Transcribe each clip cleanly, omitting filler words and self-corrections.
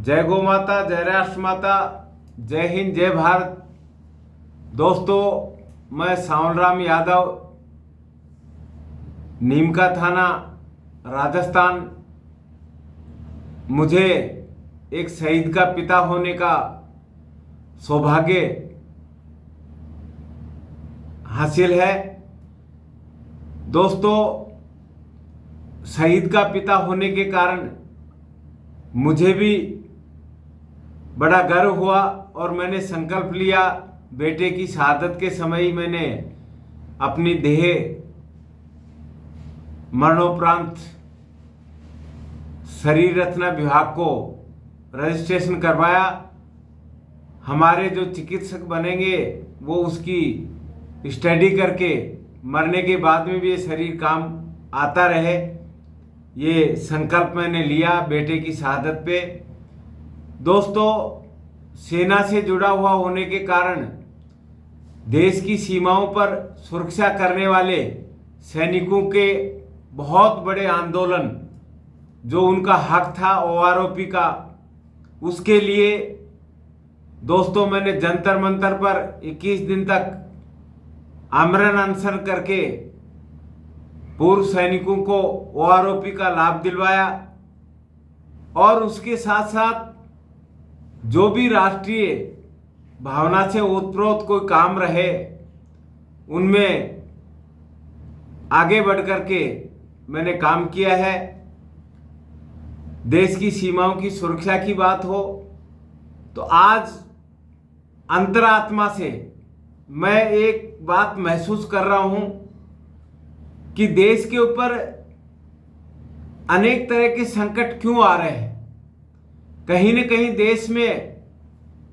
जय गौ माता, जय राष्ट्र माता, जय हिंद, जय भारत। दोस्तों, मैं सावन राम यादव, नीमका थाना, राजस्थान। मुझे एक शहीद का पिता होने का सौभाग्य हासिल है। दोस्तों, शहीद का पिता होने के कारण मुझे भी बड़ा गर्व हुआ और मैंने संकल्प लिया। बेटे की शहादत के समय ही मैंने अपनी देह मरणोपरांत शरीर रचना विभाग को रजिस्ट्रेशन करवाया। हमारे जो चिकित्सक बनेंगे वो उसकी स्टडी करके मरने के बाद में भी ये शरीर काम आता रहे, ये संकल्प मैंने लिया बेटे की शहादत पे। दोस्तों, सेना से जुड़ा हुआ होने के कारण देश की सीमाओं पर सुरक्षा करने वाले सैनिकों के बहुत बड़े आंदोलन, जो उनका हक था OROP का, उसके लिए दोस्तों मैंने जंतर मंतर पर 21 दिन तक आमरण अनशन करके पूर्व सैनिकों को OROP का लाभ दिलवाया। और उसके साथ साथ जो भी राष्ट्रीय भावना से ओतप्रोत कोई काम रहे उनमें आगे बढ़ करके मैंने काम किया है। देश की सीमाओं की सुरक्षा की बात हो तो आज अंतरात्मा से मैं एक बात महसूस कर रहा हूं कि देश के ऊपर अनेक तरह के संकट क्यों आ रहे हैं। कहीं न कहीं देश में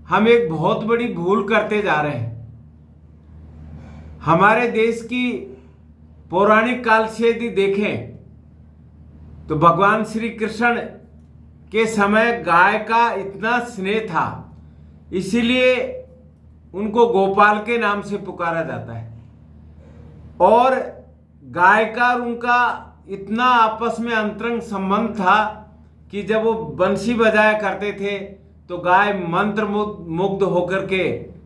हम एक बहुत बड़ी भूल करते जा रहे हैं। हमारे देश की पौराणिक काल से यदि देखें तो भगवान श्री कृष्ण के समय गाय का इतना स्नेह था, इसीलिए उनको गोपाल के नाम से पुकारा जाता है। और गाय का और उनका इतना आपस में अंतरंग संबंध था कि जब वो बंसी बजाया करते थे तो गाय मंत्र मुग्ध होकर के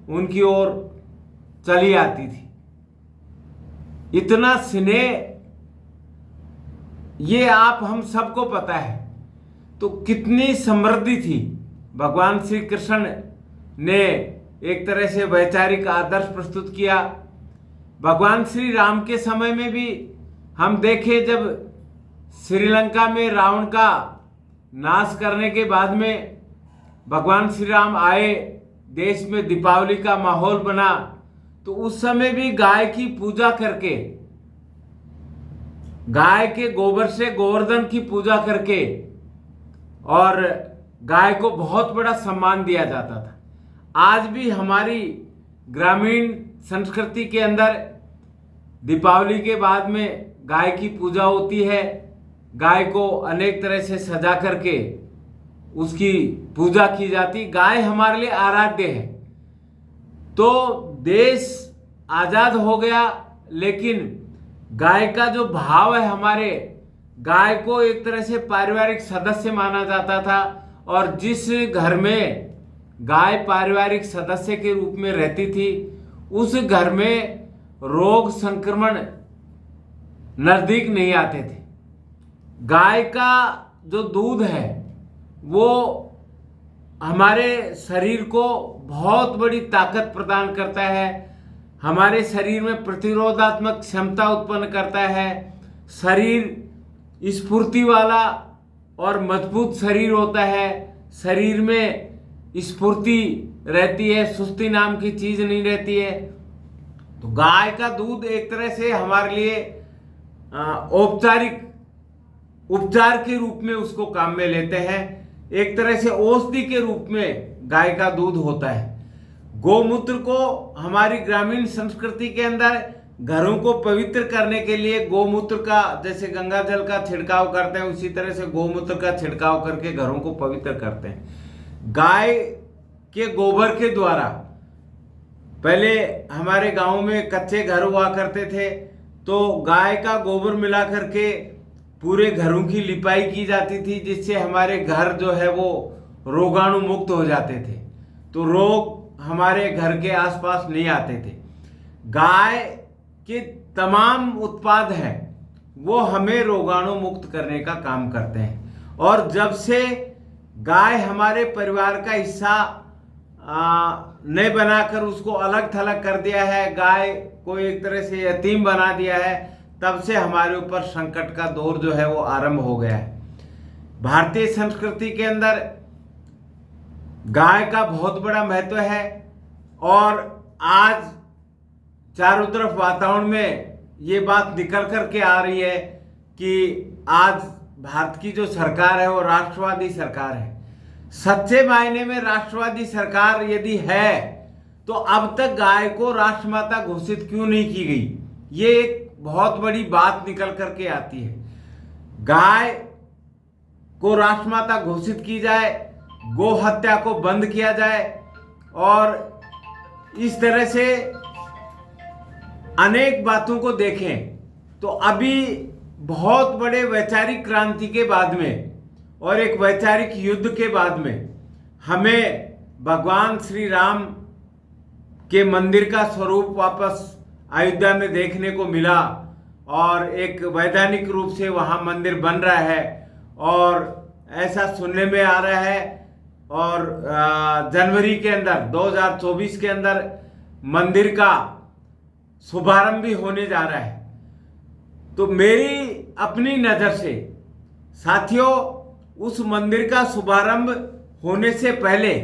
उनकी ओर चली आती थी। इतना स्नेह ये आप हम सबको पता है। तो कितनी समृद्धि थी। भगवान श्री कृष्ण ने एक तरह से वैचारिक आदर्श प्रस्तुत किया। भगवान श्री राम के समय में भी हम देखें, जब श्रीलंका में रावण का नाश करने के बाद में भगवान श्री राम आए, देश में दीपावली का माहौल बना, तो उस समय भी गाय की पूजा करके, गाय के गोबर से गोवर्धन की पूजा करके और गाय को बहुत बड़ा सम्मान दिया जाता था। आज भी हमारी ग्रामीण संस्कृति के अंदर दीपावली के बाद में गाय की पूजा होती है। गाय को अनेक तरह से सजा करके उसकी पूजा की जाती। गाय हमारे लिए आराध्य है। तो देश आजाद हो गया, लेकिन गाय का जो भाव है, हमारे गाय को एक तरह से पारिवारिक सदस्य माना जाता था। और जिस घर में गाय पारिवारिक सदस्य के रूप में रहती थी, उस घर में रोग संक्रमण नजदीक नहीं आते थे। गाय का जो दूध है वो हमारे शरीर को बहुत बड़ी ताकत प्रदान करता है, हमारे शरीर में प्रतिरोधात्मक क्षमता उत्पन्न करता है। शरीर स्फूर्ति वाला और मजबूत शरीर होता है। शरीर में स्फूर्ति रहती है, सुस्ती नाम की चीज नहीं रहती है। तो गाय का दूध एक तरह से हमारे लिए औपचारिक उपचार के रूप में उसको काम में लेते हैं। एक तरह से औषधि के रूप में गाय का दूध होता है। गोमूत्र को हमारी ग्रामीण संस्कृति के अंदर घरों को पवित्र करने के लिए गोमूत्र का, जैसे गंगा जल का छिड़काव करते हैं, उसी तरह से गोमूत्र का छिड़काव करके घरों को पवित्र करते हैं। गाय के गोबर के द्वारा पहले हमारे गांव में कच्चे घर हुआ करते थे, तो गाय का गोबर मिला करके पूरे घरों की लिपाई की जाती थी, जिससे हमारे घर जो है वो रोगाणु मुक्त हो जाते थे, तो रोग हमारे घर के आसपास नहीं आते थे। गाय के तमाम उत्पाद हैं वो हमें रोगाणु मुक्त करने का काम करते हैं। और जब से गाय हमारे परिवार का हिस्सा नहीं बनाकर उसको अलग थलग कर दिया है, गाय को एक तरह से यतीम बना दिया है, तब से हमारे ऊपर संकट का दौर जो है वो आरंभ हो गया है। भारतीय संस्कृति के अंदर गाय का बहुत बड़ा महत्व है और आज चारों तरफ वातावरण में ये बात निकल कर के आ रही है कि आज भारत की जो सरकार है वो राष्ट्रवादी सरकार है। सच्चे मायने में राष्ट्रवादी सरकार यदि है तो अब तक गाय को राष्ट्रमाता घोषित क्यों नहीं की गई? ये एक बहुत बड़ी बात निकल करके आती है। गाय को राष्ट्रमाता घोषित की जाए, गो हत्या को बंद किया जाए और इस तरह से अनेक बातों को देखें तो अभी बहुत बड़े वैचारिक क्रांति के बाद में और एक वैचारिक युद्ध के बाद में हमें भगवान श्री राम के मंदिर का स्वरूप वापस अयोध्या में देखने को मिला और एक वैधानिक रूप से वहाँ मंदिर बन रहा है और ऐसा सुनने में आ रहा है। और जनवरी के अंदर 2024 के अंदर मंदिर का शुभारंभ भी होने जा रहा है। तो मेरी अपनी नज़र से साथियों, उस मंदिर का शुभारंभ होने से पहले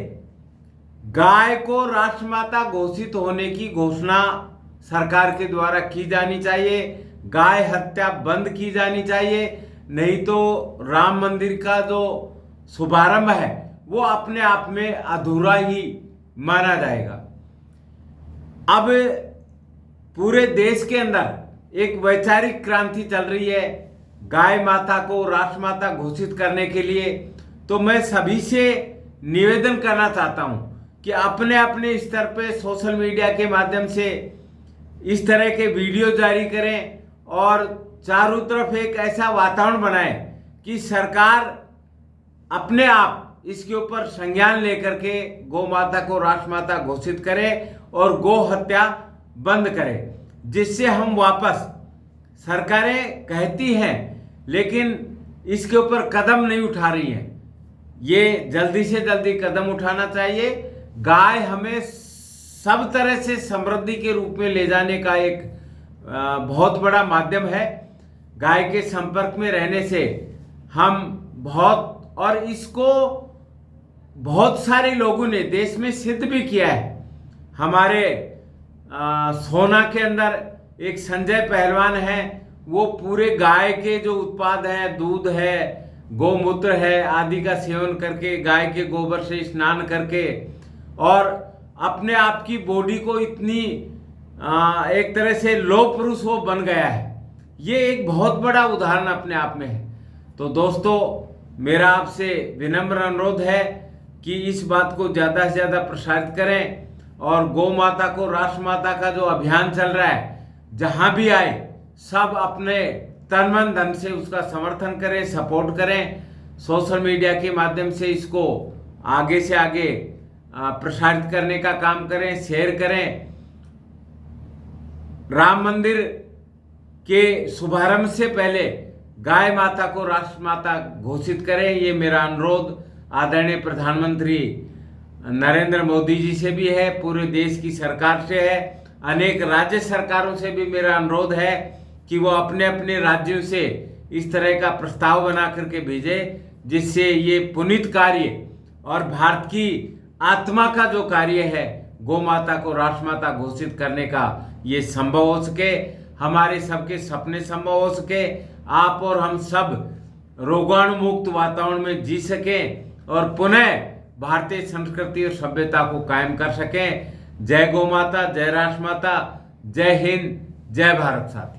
गाय को राष्ट्रमाता घोषित होने की घोषणा सरकार के द्वारा की जानी चाहिए। गाय हत्या बंद की जानी चाहिए, नहीं तो राम मंदिर का जो शुभारंभ है वो अपने आप में अधूरा ही माना जाएगा। अब पूरे देश के अंदर एक वैचारिक क्रांति चल रही है गाय माता को राष्ट्रमाता घोषित करने के लिए। तो मैं सभी से निवेदन करना चाहता हूं कि अपने अपने स्तर पे सोशल मीडिया के माध्यम से इस तरह के वीडियो जारी करें और चारों तरफ एक ऐसा वातावरण बनाएं कि सरकार अपने आप इसके ऊपर संज्ञान लेकर के गौ माता को राष्ट्रमाता घोषित करे और गौ हत्या बंद करे, जिससे हम वापस, सरकारें कहती हैं लेकिन इसके ऊपर कदम नहीं उठा रही हैं, ये जल्दी से जल्दी कदम उठाना चाहिए। गाय हमें सब तरह से समृद्धि के रूप में ले जाने का एक बहुत बड़ा माध्यम है। गाय के संपर्क में रहने से हम बहुत, और इसको बहुत सारे लोगों ने देश में सिद्ध भी किया है। हमारे सोना के अंदर एक संजय पहलवान है, वो पूरे गाय के जो उत्पाद हैं, दूध है, गौमूत्र है आदि का सेवन करके, गाय के गोबर से स्नान करके और अपने आप की बॉडी को इतनी एक तरह से लौह पुरुष वो बन गया है। ये एक बहुत बड़ा उदाहरण अपने आप में है। तो दोस्तों, मेरा आपसे विनम्र अनुरोध है कि इस बात को ज़्यादा से ज़्यादा प्रसारित करें और गौ माता को राष्ट्रमाता का जो अभियान चल रहा है, जहाँ भी आए सब अपने तन मन धन से उसका समर्थन करें, सपोर्ट करें। सोशल मीडिया के माध्यम से इसको आगे से आगे प्रसारित करने का काम करें, शेयर करें। राम मंदिर के शुभारंभ से पहले गाय माता को राष्ट्रमाता घोषित करें, ये मेरा अनुरोध आदरणीय प्रधानमंत्री नरेंद्र मोदी जी से भी है, पूरे देश की सरकार से है, अनेक राज्य सरकारों से भी मेरा अनुरोध है कि वो अपने अपने राज्यों से इस तरह का प्रस्ताव बना करके भेजे, जिससे ये पुनीत कार्य और भारत की आत्मा का जो कार्य है गौ माता को राष्ट्रमाता घोषित करने का, ये संभव हो सके, हमारे सबके सपने संभव हो सके, आप और हम सब रोगाणु मुक्त वातावरण में जी सकें और पुनः भारतीय संस्कृति और सभ्यता को कायम कर सकें। जय गौ माता, जय राष्ट्रमाता, जय हिंद, जय भारत साथी।